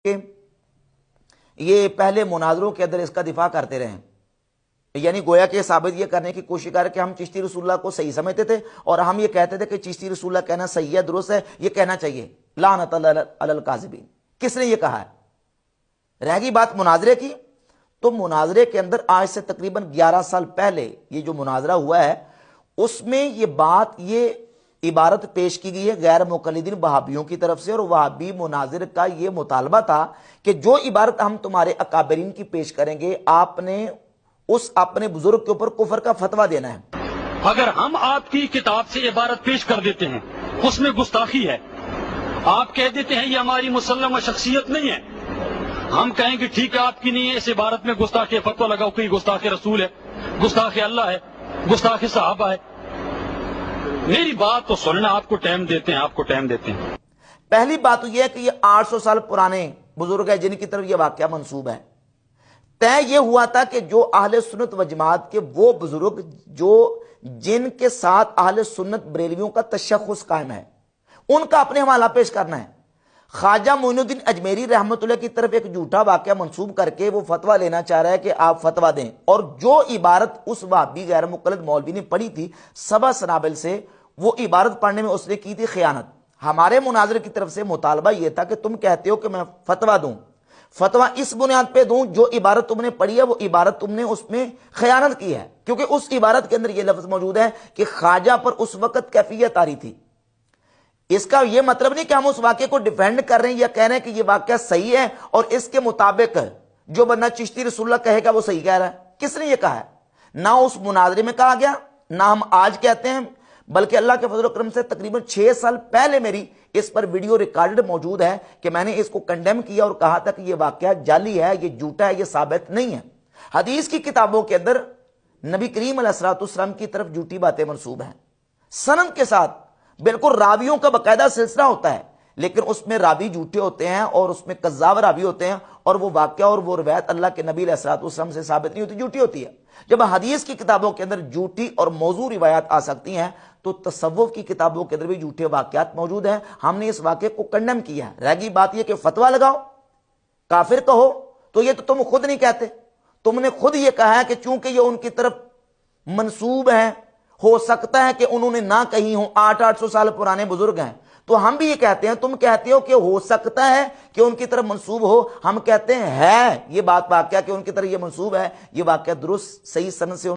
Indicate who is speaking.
Speaker 1: کہ یہ پہلے مناظروں کے اندر اس کا دفاع کرتے رہے، یعنی گویا کہ ثابت یہ کرنے کی کوشش کر کہ ہم چشتی رسول اللہ کو صحیح سمجھتے تھے اور ہم یہ کہتے تھے کہ چشتی رسول اللہ کہنا صحیح ہے، درست ہے، یہ کہنا چاہیے۔ لعنت علی الکاذبین، کس نے یہ کہا ہے؟ رہ گئی بات مناظرے کی، تو مناظرے کے اندر آج سے تقریباً 11 سال پہلے یہ جو مناظرہ ہوا ہے اس میں یہ بات، یہ عبارت پیش کی گئی ہے غیر مقلدین وہابیوں کی طرف سے، اور وہابی مناظر کا یہ مطالبہ تھا کہ جو عبارت ہم تمہارے اکابرین کی پیش کریں گے آپ نے اس اپنے بزرگ کے اوپر کفر کا فتویٰ دینا ہے۔
Speaker 2: اگر ہم آپ کی کتاب سے عبارت پیش کر دیتے ہیں اس میں گستاخی ہے، آپ کہہ دیتے ہیں یہ ہماری مسلمہ شخصیت نہیں ہے، ہم کہیں گے ٹھیک ہے آپ کی نہیں ہے، اس عبارت میں گستاخی فتویٰ لگاؤ، کوئی گستاخ رسول ہے، گستاخ اللہ ہے، گستاخ صحابہ ہے۔ میری بات تو سننا، آپ کو ٹائم دیتے ہیں۔
Speaker 1: پہلی بات یہ ہے کہ یہ 800 سال پرانے بزرگ ہیں جن کی طرف یہ واقعہ منسوب ہے۔ طے یہ ہوا تھا کہ جو اہل سنت و جماعت کے وہ بزرگ جن کے ساتھ اہل سنت بریلویوں کا تشخص قائم ہے ان کا اپنے حوالہ پیش کرنا ہے۔ خواجہ معین الدین اجمیری رحمۃ اللہ کی طرف ایک جھوٹا واقعہ منسوب کر کے وہ فتویٰ لینا چاہ رہا ہے کہ آپ فتویٰ دیں، اور جو عبارت اس وہابی غیر مقلد مولوی نے پڑھی تھی سبا سنابل سے، وہ عبارت پڑھنے میں اس نے کی تھی خیانت۔ ہمارے مناظر کی طرف سے مطالبہ یہ تھا کہ تم کہتے ہو کہ میں فتویٰ دوں، فتویٰ اس بنیاد پہ دوں جو عبارت تم نے پڑھی ہے وہ عبارت تم نے اس میں خیانت کی ہے، کیونکہ اس عبارت کے اندر یہ لفظ موجود ہے کہ خواجہ پر اس وقت کیفیت آ رہی تھی۔ اس کا یہ مطلب نہیں کہ ہم اس واقعے کو ڈیفینڈ کر رہے ہیں یا کہہ رہے ہیں کہ یہ واقعہ صحیح ہے اور اس کے مطابق جو بندہ چشتی رسول اللہ کہے گا وہ صحیح کہہ رہا ہے۔ کس نے یہ کہا ہے؟ نہ اس مناظرے میں کہا گیا، نہ ہم آج کہتے ہیں، بلکہ اللہ کے فضل و کرم سے تقریباً 6 سال پہلے میری اس پر ویڈیو ریکارڈڈ موجود ہے کہ میں نے اس کو کنڈیم کیا اور کہا تھا کہ یہ واقعہ جعلی ہے، یہ جھوٹا ہے، یہ ثابت نہیں ہے۔ حدیث کی کتابوں کے اندر نبی کریم علیہ الصلوۃ والسلام کی طرف جھوٹی باتیں منسوب ہیں، سند کے ساتھ، بالکل راویوں کا باقاعدہ سلسلہ ہوتا ہے، لیکن اس میں راوی جھوٹے ہوتے ہیں اور اس میں کذاب راوی ہوتے ہیں، اور وہ واقعہ اور وہ روایت اللہ کے نبی علیہ الصلوۃ والسلام سے ثابت نہیں ہوتی، جھوٹی ہوتی ہے۔ جب حدیث کی کتابوں کے اندر جھوٹی اور موضوع روایات آ سکتی ہیں تو تصوف کی کتابوں کے اندر بھی جھوٹے واقعات موجود ہیں۔ ہم نے اس واقعے کو کنڈم کیا ہے۔ رہ گئی بات یہ کہ فتویٰ لگاؤ، کافر کہو، تو یہ تو تم خود نہیں کہتے، تم نے خود یہ کہا ہے کہ چونکہ یہ ان کی طرف منسوب ہیں، ہو سکتا ہے کہ انہوں نے نہ کہی ہوں، 800 سال پرانے بزرگ ہیں، تو ہم بھی یہ کہتے ہیں، تم کہتے ہو کہ ہو سکتا ہے کہ ان کی طرف منسوب ہو، ہم کہتے ہیں ہے یہ بات واقعہ کہ ان کی طرف یہ منسوب ہے، یہ واقعہ درست صحیح سند سے